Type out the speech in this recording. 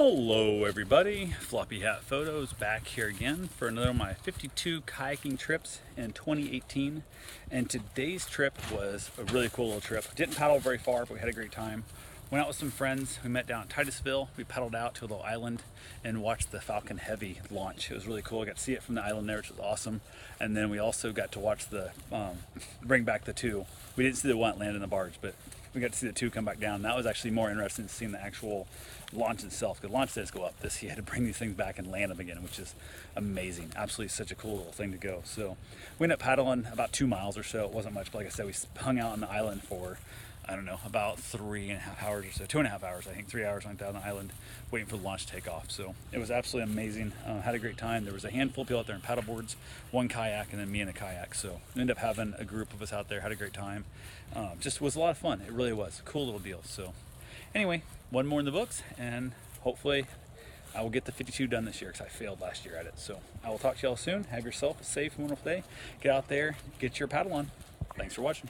Hello everybody, Floppy Hat Photos back here again for another of my 52 kayaking trips in 2018. And today's trip was a really cool little trip. Didn't paddle very far, but we had a great time. Went out with some friends. We met down at Titusville. We paddled out to a little island and watched the Falcon Heavy launch. It was really cool. I got to see it from the island there, which was awesome. And then we also got to watch the bring back the two. We didn't see the one land in the barge, but we got to see the two come back down. That was actually more interesting than seeing the actual launch itself. The launch does go up. This, you had to bring these things back and land them again, which is amazing. Absolutely such a cool little thing to go. So we ended up paddling about 2 miles or so. It wasn't much, but like I said, we hung out on the island for, I don't know, about 3.5 hours or so, 2.5 hours, I think. 3 hours went down the island waiting for the launch to take off. So it was absolutely amazing. Had a great time. There was a handful of people out there in paddleboards, one kayak, and then me in a kayak. So we ended up having a group of us out there, had a great time. Just was a lot of fun. It really was. Cool little deal. So anyway, one more in the books, and hopefully I will get the 52 done this year because I failed last year at it. So I will talk to y'all soon. Have yourself a safe and wonderful day. Get out there, get your paddle on. Thanks for watching.